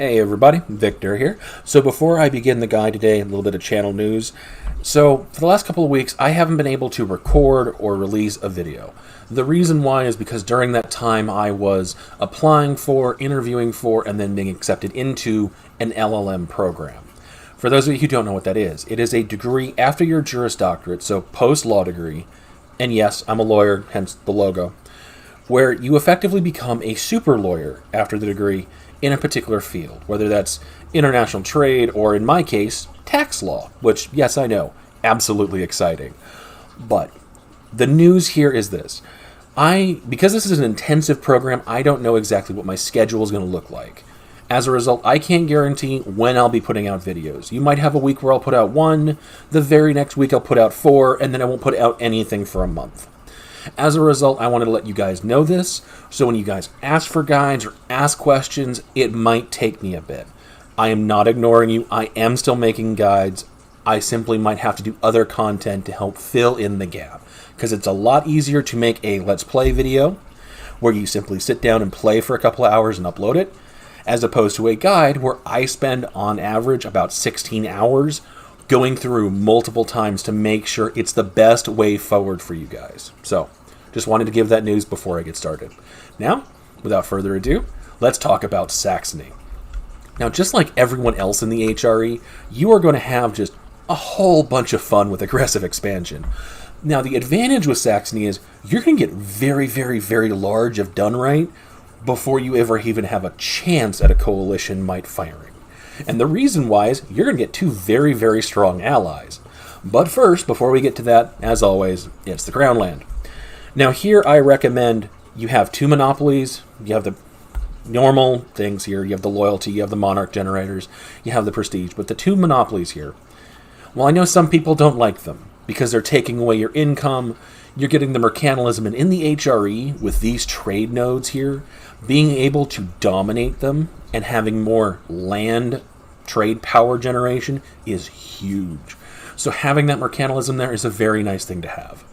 Hey everybody, Victor here. So before I begin the guide today, a little bit of channel news. So for the last couple of weeks, I haven't been able to record or release a video. The reason why is because during that time I was applying for, interviewing for, and then being accepted into an LLM program. For those of you who don't know what that is, it is a degree after your Juris Doctorate, so post-law degree, and yes, I'm a lawyer, hence the logo, where you effectively become a super lawyer after the degree in a particular field, whether that's international trade or, in my case, tax law, which, yes, I know, absolutely exciting. But the news here is this. Because this is an intensive program, I don't know exactly what my schedule is going to look like. As a result, I can't guarantee when I'll be putting out videos. You might have a week where I'll put out 1, the very next week I'll put out 4, and then I won't put out anything for a month. As a result, I wanted to let you guys know this, so when you guys ask for guides or ask questions, it might take me a bit. I am not ignoring you. I am still making guides. I simply might have to do other content to help fill in the gap, because it's a lot easier to make a Let's Play video, where you simply sit down and play for a couple of hours and upload it, as opposed to a guide where I spend, on average, about 16 hours going through multiple times to make sure it's the best way forward for you guys. So, just wanted to give that news before I get started. Now, without further ado, let's talk about Saxony. Now, just like everyone else in the HRE, you are going to have just a whole bunch of fun with aggressive expansion. Now, the advantage with Saxony is you're going to get very, very, very large if done right before you ever even have a chance at a coalition might firing. And the reason why is you're going to get 2 very, very strong allies. But first, before we get to that, as always, it's the Crown Land. Now here I recommend you have 2 monopolies. You have the normal things here. You have the loyalty, you have the monarch generators, you have the prestige. But the 2 monopolies here, well, I know some people don't like them because they're taking away your income. You're getting the mercantilism, and in the HRE, with these trade nodes here, being able to dominate them and having more land trade power generation is huge. So having that mercantilism there is a very nice thing to have.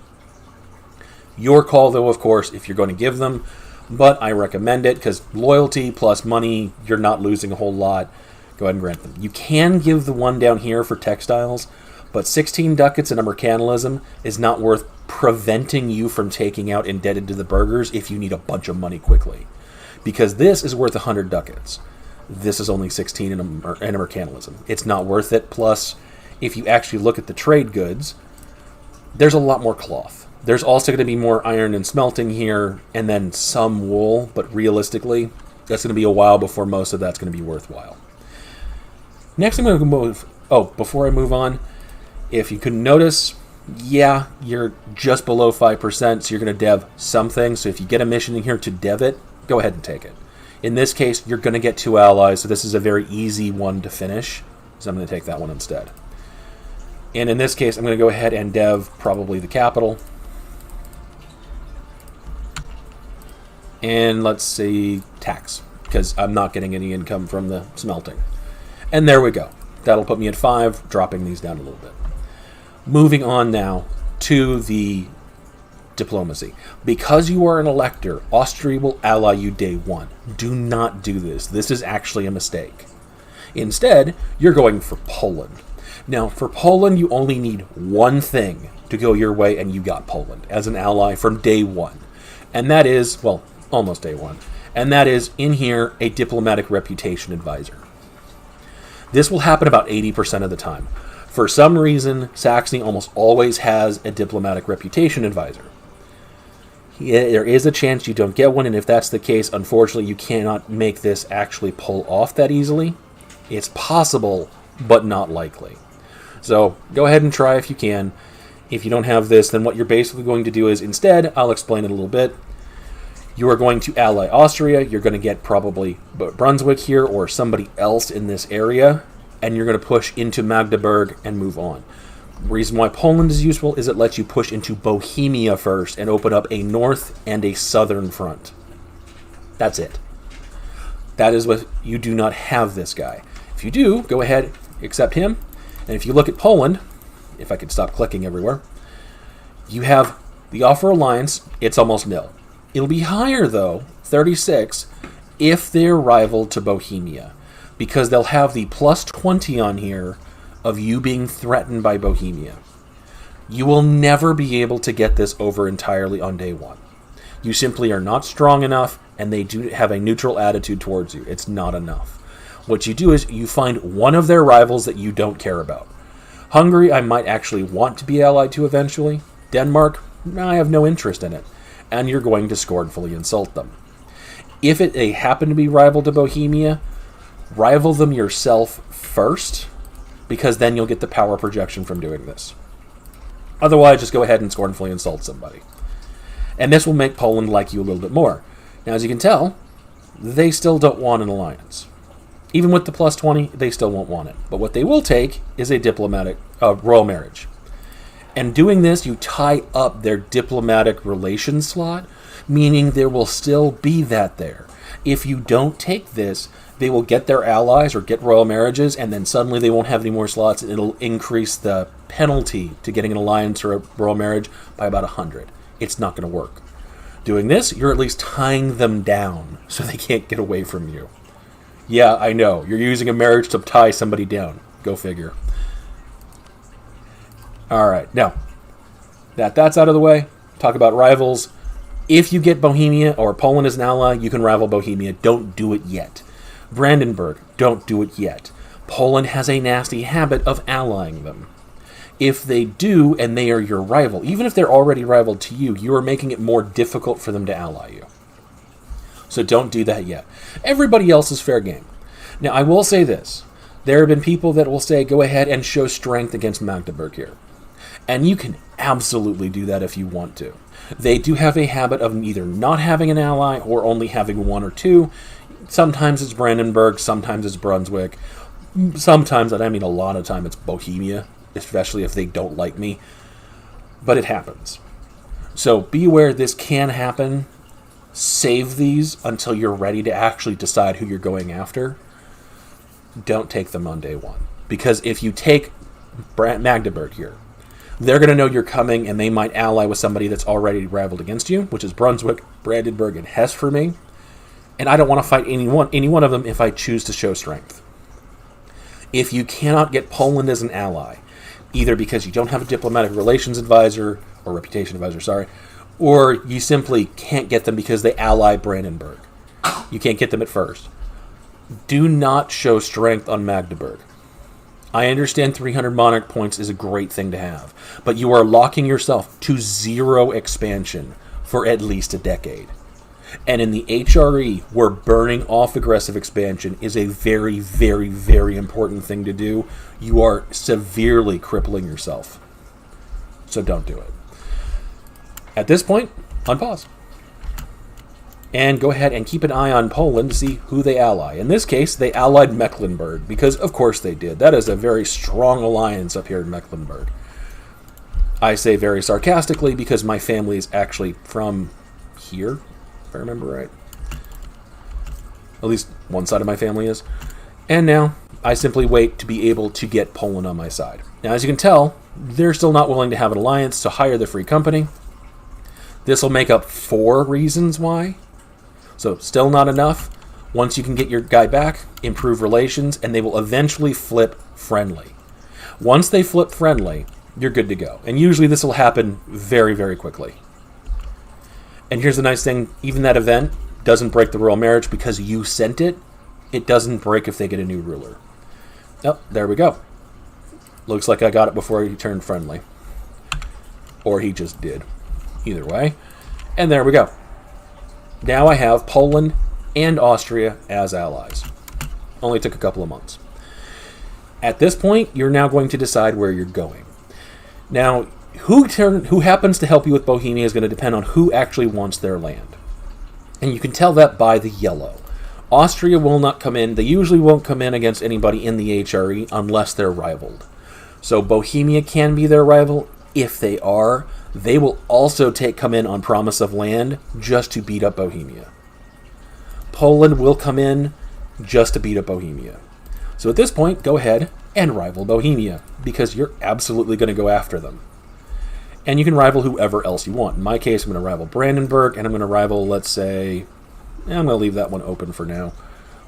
Your call, though, of course, if you're going to give them, but I recommend it because loyalty plus money, you're not losing a whole lot. Go ahead and grant them. You can give the one down here for textiles, but 16 ducats in a mercantilism is not worth preventing you from taking out indebted to the burghers if you need a bunch of money quickly. Because this is worth 100 ducats. This is only 16 in a mercantilism. It's not worth it. Plus, if you actually look at the trade goods, there's a lot more cloth. There's also going to be more iron and smelting here, and then some wool, but realistically, that's going to be a while before most of that's going to be worthwhile. Next, I'm going to move... Oh, before I move on, if you can notice, yeah, you're just below 5%, so you're going to dev something. So if you get a mission in here to dev it, go ahead and take it. In this case, you're going to get 2 allies, so this is a very easy one to finish. So I'm going to take that one instead. And in this case, I'm going to go ahead and dev probably the capital. And let's say tax, because I'm not getting any income from the smelting. And there we go. That'll put me at 5, dropping these down a little bit. Moving on now to the diplomacy. Because you are an elector, Austria will ally you day 1. Do not do this. This is actually a mistake. Instead, you're going for Poland. Now, for Poland, you only need one thing to go your way, and you got Poland as an ally from day 1. And that is, well, almost day 1. And that is, in here, a diplomatic reputation advisor. This will happen about 80% of the time. For some reason, Saxony almost always has a diplomatic reputation advisor. There is a chance you don't get one, and if that's the case, unfortunately, you cannot make this actually pull off that easily. It's possible, but not likely. So go ahead and try if you can. If you don't have this, then what you're basically going to do is, instead, I'll explain it a little bit. You are going to ally Austria. You're going to get probably Brunswick here or somebody else in this area, and you're going to push into Magdeburg and move on. The reason why Poland is useful is it lets you push into Bohemia first and open up a north and a southern front. That's it. That is what you do not have this guy. If you do, go ahead, accept him. And if you look at Poland, if I could stop clicking everywhere, you have the offer alliance. It's almost nil. It'll be higher, though, 36, if they're rival to Bohemia. because they'll have the plus 20 on here of you being threatened by Bohemia. You will never be able to get this over entirely on day one. You simply are not strong enough, and they do have a neutral attitude towards you. It's not enough. What you do is you find one of their rivals that you don't care about. Hungary, I might actually want to be allied to eventually. Denmark, I have no interest in it. And you're going to scornfully insult them. If they happen to be rival to Bohemia, rival them yourself first, because then you'll get the power projection from doing this. Otherwise, just go ahead and scornfully insult somebody. And this will make Poland like you a little bit more. Now, as you can tell, they still don't want an alliance. Even with the plus 20, they still won't want it. But what they will take is a diplomatic royal marriage. And doing this, you tie up their diplomatic relations slot, meaning there will still be that there. If you don't take this, they will get their allies or get royal marriages, and then suddenly they won't have any more slots, and it'll increase the penalty to getting an alliance or a royal marriage by about 100. It's not going to work. Doing this, you're at least tying them down so they can't get away from you. Yeah, I know. You're using a marriage to tie somebody down. Go figure. Alright, now, that's out of the way. Talk about rivals. If you get Bohemia or Poland as an ally, you can rival Bohemia. Don't do it yet. Brandenburg, don't do it yet. Poland has a nasty habit of allying them. If they do, and they are your rival, even if they're already rival to you, you are making it more difficult for them to ally you. So don't do that yet. Everybody else is fair game. Now, I will say this. There have been people that will say, go ahead and show strength against Magdeburg here. And you can absolutely do that if you want to. They do have a habit of either not having an ally or only having one or two. Sometimes it's Brandenburg, sometimes it's Brunswick. Sometimes, and I mean a lot of time, it's Bohemia, especially if they don't like me. But it happens. So be aware this can happen. Save these until you're ready to actually decide who you're going after. Don't take them on day one. Because if you take Magdeburg here, they're going to know you're coming, and they might ally with somebody that's already rivaled against you, which is Brunswick, Brandenburg, and Hesse for me. And I don't want to fight any one of them if I choose to show strength. If you cannot get Poland as an ally, either because you don't have a diplomatic relations advisor, or reputation advisor, sorry, or you simply can't get them because they ally Brandenburg. You can't get them at first. Do not show strength on Magdeburg. I understand 300 monarch points is a great thing to have, but you are locking yourself to 0 expansion for at least a decade. And in the HRE, where burning off aggressive expansion is a very, very, very important thing to do, you are severely crippling yourself. So don't do it. At this point, unpause. And go ahead and keep an eye on Poland to see who they ally. In this case, they allied Mecklenburg, because of course they did. That is a very strong alliance up here in Mecklenburg. I say very sarcastically because my family is actually from here, if I remember right. At least one side of my family is. And now, I simply wait to be able to get Poland on my side. Now, as you can tell, they're still not willing to have an alliance, so hire the free company. This will make up 4 reasons why. So, still not enough. Once you can get your guy back, improve relations, and they will eventually flip friendly. Once they flip friendly, you're good to go. And usually this will happen very, very quickly. And here's the nice thing, even that event doesn't break the royal marriage because you sent it. It doesn't break if they get a new ruler. Oh, there we go. Looks like I got it before he turned friendly. Or he just did. Either way. And there we go. Now I have Poland and Austria as allies. Only took a couple of months. At this point, you're now going to decide where you're going. Now, who happens to help you with Bohemia is going to depend on who actually wants their land. And you can tell that by the yellow. Austria will not come in. They usually won't come in against anybody in the HRE unless they're rivaled. So Bohemia can be their rival. If they are, they will also come in on promise of land just to beat up Bohemia. Poland will come in just to beat up Bohemia. So at this point, go ahead and rival Bohemia, because you're absolutely going to go after them. And you can rival whoever else you want. In my case, I'm going to rival Brandenburg, and I'm going to rival, let's say, I'm going to leave that one open for now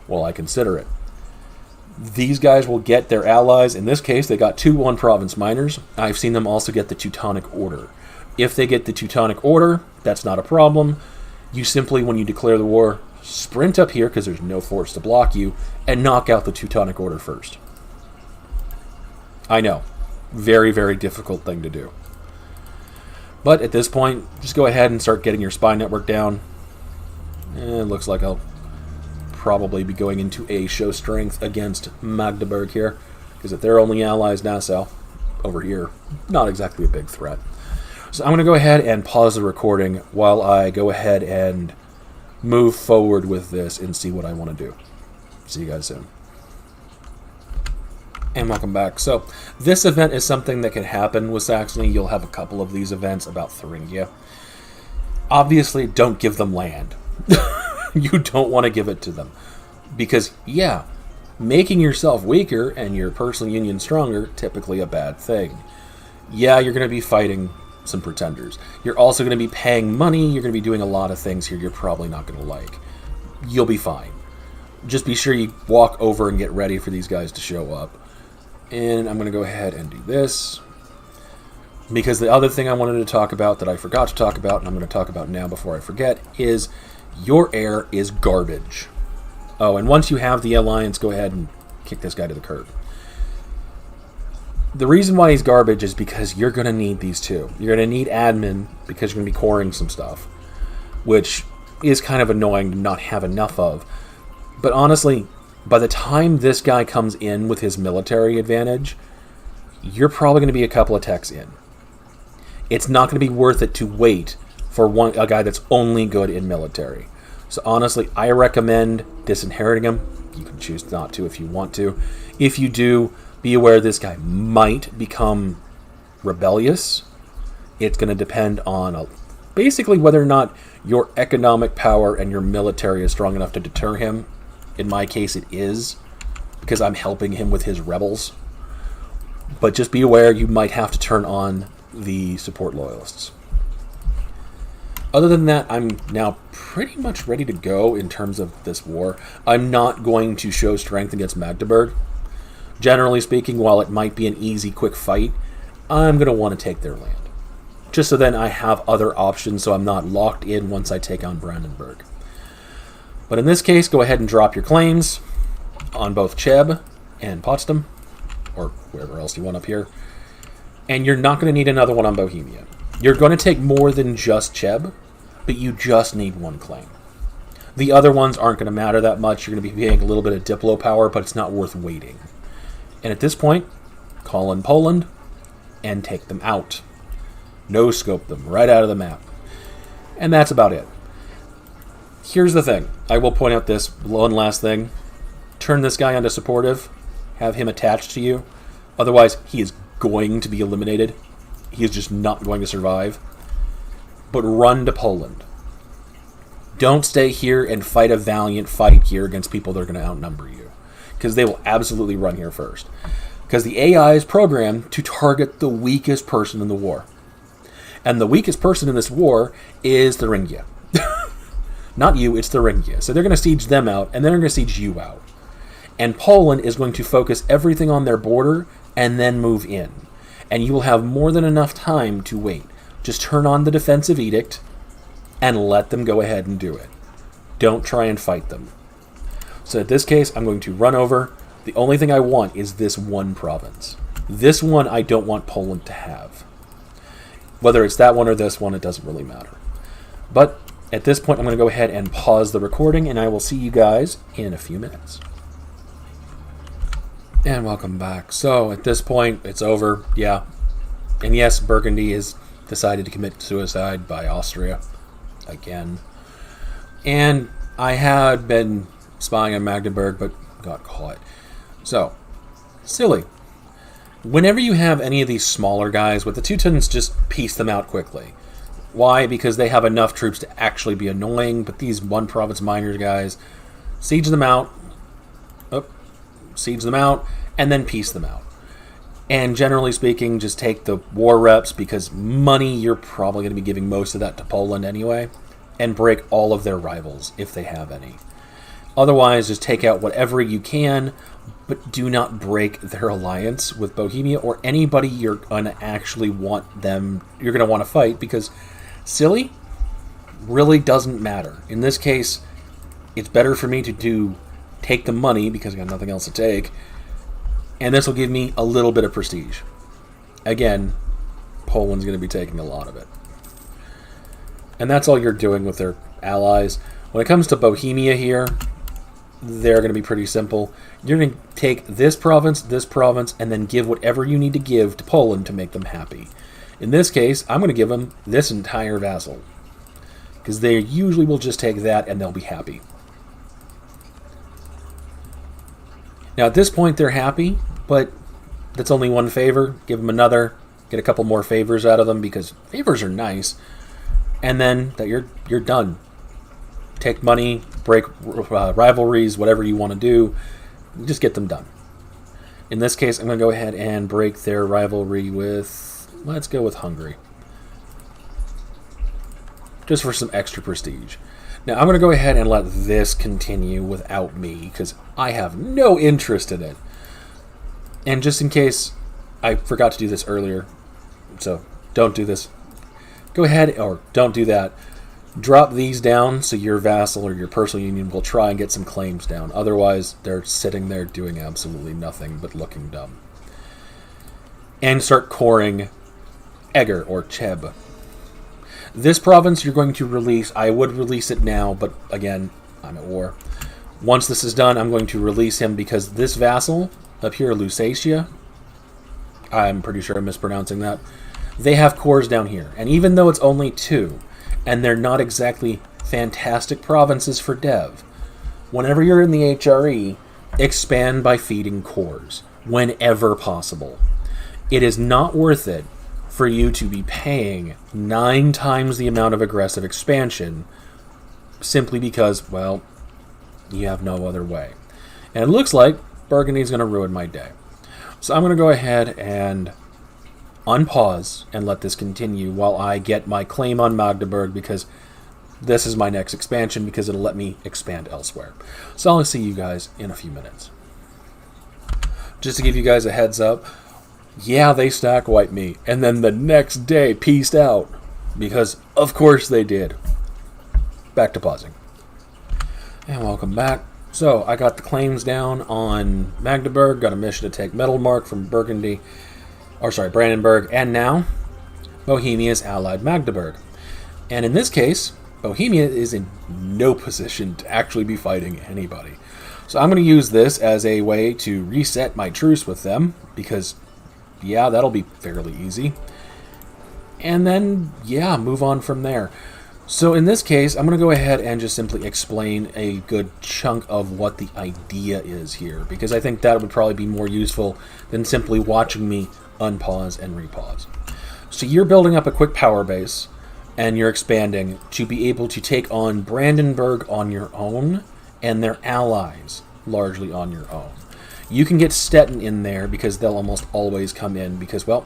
while I consider it. These guys will get their allies. In this case, they got 2 one-province minors. I've seen them also get the Teutonic Order. If they get the Teutonic Order, that's not a problem. You simply, when you declare the war, sprint up here, because there's no force to block you, and knock out the Teutonic Order first. I know. Very, very difficult thing to do. But at this point, just go ahead and start getting your spy network down. It looks like I'll probably be going into a show strength against Magdeburg here, because if they're only allies, Nassau over here, not exactly a big threat. So I'm going to go ahead and pause the recording while I go ahead and move forward with this and see what I want to do. See you guys soon. And welcome back. So this event is something that can happen with Saxony. You'll have a couple of these events about Thuringia. Obviously, don't give them land. You don't want to give it to them. Because, yeah, making yourself weaker and your personal union stronger, typically a bad thing. Yeah, you're going to be fighting some pretenders. You're also going to be paying money. You're going to be doing a lot of things here you're probably not going to like. You'll be fine. Just be sure you walk over and get ready for these guys to show up. And I'm going to go ahead and do this. Because the other thing I wanted to talk about that I forgot to talk about, and I'm going to talk about now before I forget, is your heir is garbage. Oh, and once you have the alliance, go ahead and kick this guy to the curb. The reason why he's garbage is because you're going to need these two. You're going to need admin because you're going to be coring some stuff, which is kind of annoying to not have enough of. But honestly, by the time this guy comes in with his military advantage, you're probably going to be a couple of techs in. It's not going to be worth it to wait for a guy that's only good in military. So honestly, I recommend disinheriting him. You can choose not to if you want to. If you do, be aware this guy might become rebellious. It's going to depend on basically whether or not your economic power and your military is strong enough to deter him. In my case, it is, because I'm helping him with his rebels. But just be aware you might have to turn on the support loyalists. Other than that, I'm now pretty much ready to go in terms of this war. I'm not going to show strength against Magdeburg. Generally speaking, while it might be an easy, quick fight, I'm going to want to take their land. Just so then I have other options so I'm not locked in once I take on Brandenburg. But in this case, go ahead and drop your claims on both Cheb and Potsdam, or wherever else you want up here. And you're not going to need another one on Bohemia. You're going to take more than just Cheb, but you just need one claim. The other ones aren't going to matter that much. You're going to be paying a little bit of Diplo power, but it's not worth waiting. And at this point, call in Poland and take them out. No-scope them right out of the map. And that's about it. Here's the thing. I will point out this one last thing. Turn this guy onto supportive. Have him attached to you. Otherwise, he is going to be eliminated. He is just not going to survive. But run to Poland. Don't stay here and fight a valiant fight here against people that are going to outnumber you. Because they will absolutely run here first. Because the AI is programmed to target the weakest person in the war. And the weakest person in this war is Thuringia. Not you, it's Thuringia. So they're going to siege them out, and then they're going to siege you out. And Poland is going to focus everything on their border and then move in. And you will have more than enough time to wait. Just turn on the defensive edict and let them go ahead and do it. Don't try and fight them. So in this case, I'm going to run over. The only thing I want is this one province. This one I don't want Poland to have. Whether it's that one or this one, it doesn't really matter. But at this point, I'm going to go ahead and pause the recording, and I will see you guys in a few minutes. And welcome back. So at this point, it's over. Yeah. And yes, Burgundy has decided to commit suicide by Austria again. And I had been spying on Magdeburg, but got caught. So, silly. Whenever you have any of these smaller guys with the Teutons, just piece them out quickly. Why? Because they have enough troops to actually be annoying, but these one province miners guys, siege them out, and then piece them out. And generally speaking, just take the war reps, because money, you're probably going to be giving most of that to Poland anyway, and break all of their rivals, if they have any. Otherwise, just take out whatever you can, but do not break their alliance with Bohemia or anybody you're going to actually want them, you're going to want to fight, because silly really doesn't matter. In this case, it's better for me to take the money because I got nothing else to take, and this will give me a little bit of prestige. Again, Poland's going to be taking a lot of it. And that's all you're doing with their allies. When it comes to Bohemia here, they're going to be pretty simple. You're going to take this province, and then give whatever you need to give to Poland to make them happy. In this case, I'm going to give them this entire vassal, because they usually will just take that and they'll be happy. Now at this point they're happy, but that's only one favor. Give them another, get a couple more favors out of them, because favors are nice, and then that you're done. Take money, break rivalries, whatever you want to do, just get them done. In this case, I'm going to go ahead and break their rivalry with, let's go with Hungary. Just for some extra prestige. Now, I'm going to go ahead and let this continue without me, because I have no interest in it. And just in case I forgot to do this earlier, so don't do this. Go ahead, or don't do that. Drop these down so your vassal or your personal union will try and get some claims down. Otherwise, they're sitting there doing absolutely nothing but looking dumb. And start coring Eger or Cheb. This province you're going to release. I would release it now, but again, I'm at war. Once this is done, I'm going to release him, because this vassal up here, Lusatia, I'm pretty sure I'm mispronouncing that, they have cores down here. And even though it's only 2, and they're not exactly fantastic provinces for dev, whenever you're in the HRE, expand by feeding cores whenever possible. It is not worth it for you to be paying 9 times the amount of aggressive expansion simply because, well, you have no other way. And it looks like Burgundy's going to ruin my day. So I'm going to go ahead and unpause and let this continue while I get my claim on Magdeburg, because this is my next expansion, because it'll let me expand elsewhere. So I'll see you guys in a few minutes. Just to give you guys a heads up, yeah, they stack wiped me, and then the next day peaced out, because of course they did. Back to pausing. And welcome back. So I got the claims down on Magdeburg, got a mission to take Metalmark from Burgundy, or sorry, Brandenburg, and now Bohemia's allied Magdeburg. And in this case, Bohemia is in no position to actually be fighting anybody. So I'm going to use this as a way to reset my truce with them, because, yeah, that'll be fairly easy. And then, yeah, move on from there. So in this case, I'm going to go ahead and just simply explain a good chunk of what the idea is here, because I think that would probably be more useful than simply watching me unpause and repause. So you're building up a quick power base, and you're expanding to be able to take on Brandenburg on your own, and their allies largely on your own. You can get Stettin in there, because they'll almost always come in, because, well,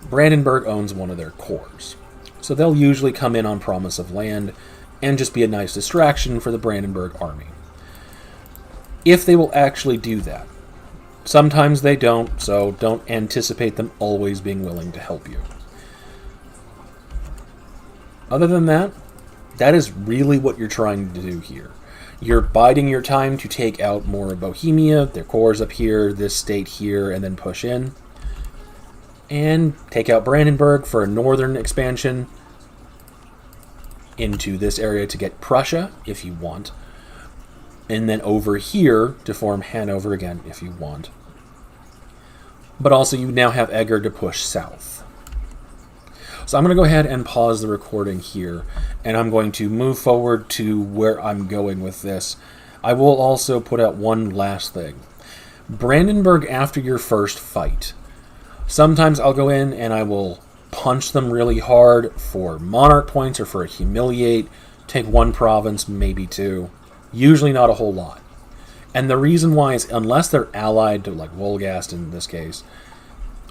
Brandenburg owns one of their cores. So they'll usually come in on promise of land, and just be a nice distraction for the Brandenburg army. If they will actually do that. Sometimes they don't, so don't anticipate them always being willing to help you. Other than that, that is really what you're trying to do here. You're biding your time to take out more of Bohemia, their cores up here, this state here, and then push in. And take out Brandenburg for a northern expansion into this area to get Prussia, if you want. And then over here to form Hanover again, if you want. But also you now have Eger to push south. So I'm going to go ahead and pause the recording here, and I'm going to move forward to where I'm going with this. I will also put out one last thing. Brandenburg, after your first fight, sometimes I'll go in and I will punch them really hard for monarch points or for a humiliate, take one province, maybe 2. Usually not a whole lot. And the reason why is, unless they're allied to, like, Wolgast in this case,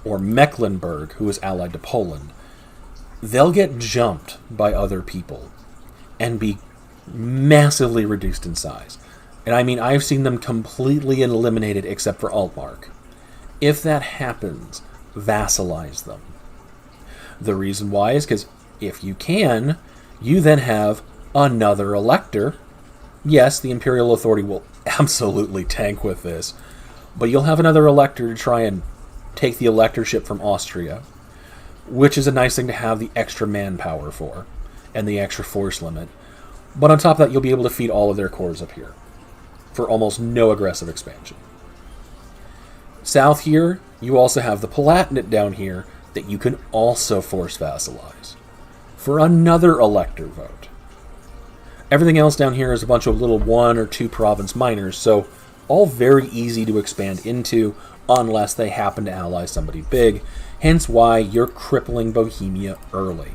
or Mecklenburg, who is allied to Poland, they'll get jumped by other people and be massively reduced in size. And I mean, I've seen them completely eliminated except for Altmark. If that happens, vassalize them. The reason why is because if you can, you then have another elector. Yes, the imperial authority will absolutely tank with this, but you'll have another elector to try and take the electorship from Austria, which is a nice thing to have the extra manpower for, and the extra force limit. But on top of that, you'll be able to feed all of their cores up here, for almost no aggressive expansion. South here, you also have the Palatinate down here that you can also force vassalize, for another elector vote. Everything else down here is a bunch of little 1 or 2 province minors, so all very easy to expand into unless they happen to ally somebody big, hence why you're crippling Bohemia early.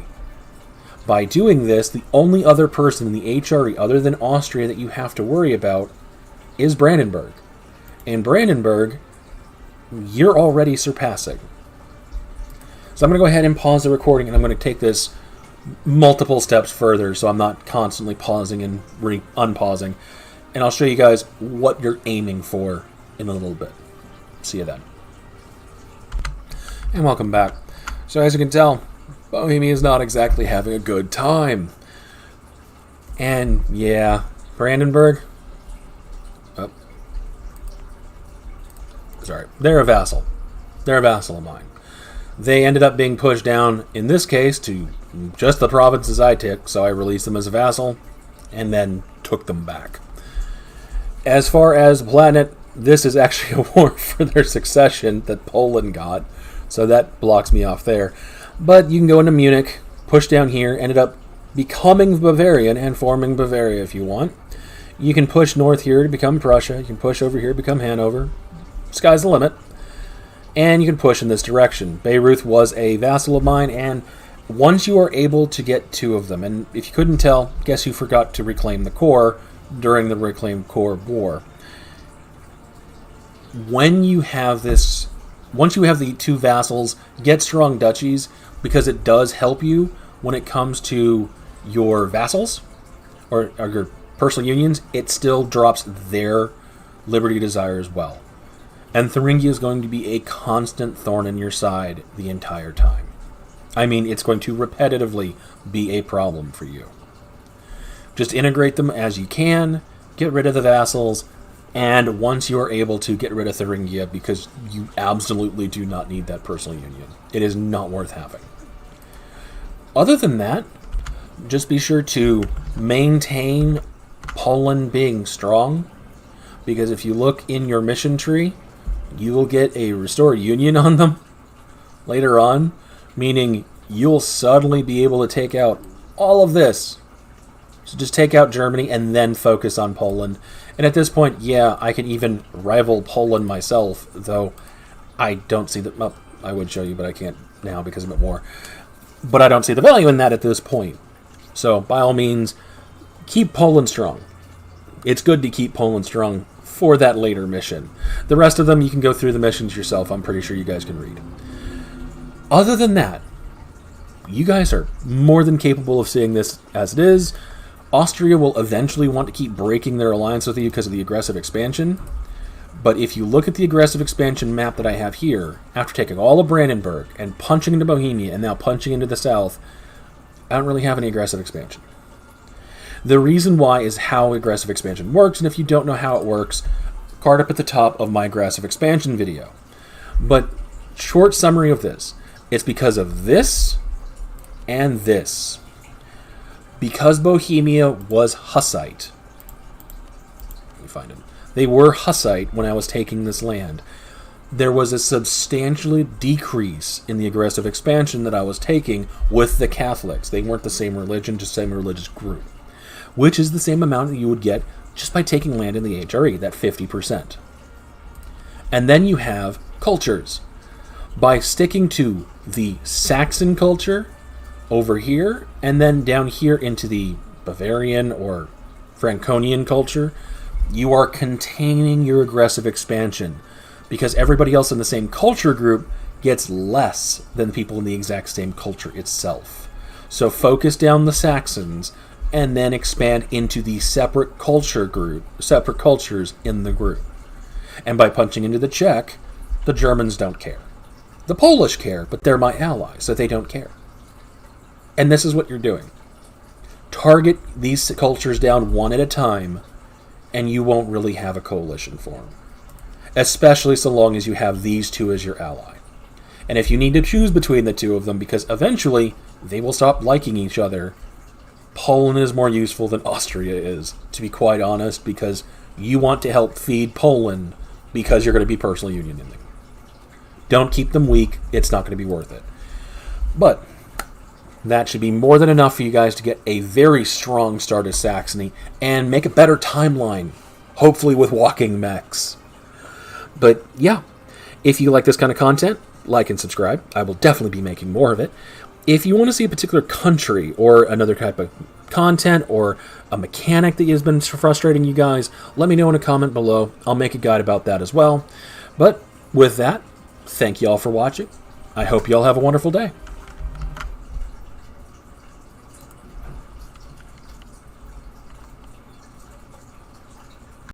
By doing this, the only other person in the HRE other than Austria that you have to worry about is Brandenburg. And Brandenburg, you're already surpassing. So I'm going to go ahead and pause the recording, and I'm going to take this multiple steps further so I'm not constantly pausing and unpausing. And I'll show you guys what you're aiming for in a little bit. See you then. And welcome back. So as you can tell, Bohemia is not exactly having a good time. And yeah, Brandenburg, they're a vassal. They're a vassal of mine. They ended up being pushed down, in this case, to just the provinces I took, so I released them as a vassal, and then took them back. As far as the Palatinate, this is actually a war for their succession that Poland got, so that blocks me off there. But you can go into Munich, push down here, ended up becoming Bavarian and forming Bavaria if you want. You can push north here to become Prussia, you can push over here to become Hanover. Sky's the limit. And you can push in this direction. Bayreuth was a vassal of mine, and once you are able to get 2 of them, and if you couldn't tell, guess who forgot to reclaim the core during the Reclaim Core War? When you have this, once you have the 2 vassals, get strong duchies, because it does help you when it comes to your vassals, or your personal unions, it still drops their liberty desire as well. And Thuringia is going to be a constant thorn in your side the entire time. I mean, it's going to repetitively be a problem for you. Just integrate them as you can, get rid of the vassals, and once you are able to, get rid of Thuringia, because you absolutely do not need that personal union. It is not worth having. Other than that, just be sure to maintain Poland being strong, because if you look in your mission tree, you will get a Restore Union on them later on, meaning you'll suddenly be able to take out all of this. So just take out Germany and then focus on Poland. And at this point, yeah, I can even rival Poland myself, though I don't see the... Well, I would show you, but I can't now because I'm at war. But I don't see the value in that at this point. So, by all means, keep Poland strong. It's good to keep Poland strong for that later mission. The rest of them, you can go through the missions yourself. I'm pretty sure you guys can read. Other than that, you guys are more than capable of seeing this as it is. Austria will eventually want to keep breaking their alliance with you because of the aggressive expansion. But if you look at the aggressive expansion map that I have here, after taking all of Brandenburg and punching into Bohemia and now punching into the south, I don't really have any aggressive expansion. The reason why is how aggressive expansion works, and if you don't know how it works, card up at the top of my aggressive expansion video. But short summary of this, it's because of this and this. Because Bohemia was Hussite, let me find him. They were Hussite when I was taking this land. There was a substantial decrease in the aggressive expansion that I was taking with the Catholics. They weren't the same religion, just same religious group, which is the same amount that you would get just by taking land in the HRE, that 50%. And then you have cultures. By sticking to the Saxon culture over here, and then down here into the Bavarian or Franconian culture, you are containing your aggressive expansion, because everybody else in the same culture group gets less than people in the exact same culture itself. So focus down the Saxons and then expand into the separate cultures in the group. And by punching into the Czech, the Germans don't care. The Polish care, but they're my allies, so they don't care. And this is what you're doing. Target these cultures down one at a time, and you won't really have a coalition form. Especially so long as you have these two as your ally. And if you need to choose between the two of them, because eventually they will stop liking each other, Poland is more useful than Austria is, to be quite honest, because you want to help feed Poland because you're going to be personal unioning them. Don't keep them weak. It's not going to be worth it. But that should be more than enough for you guys to get a very strong start of Saxony and make a better timeline, hopefully with walking mechs. But yeah, if you like this kind of content, like and subscribe. I will definitely be making more of it. If you want to see a particular country or another type of content or a mechanic that has been frustrating you guys, let me know in a comment below. I'll make a guide about that as well. But with that, thank you all for watching. I hope you all have a wonderful day.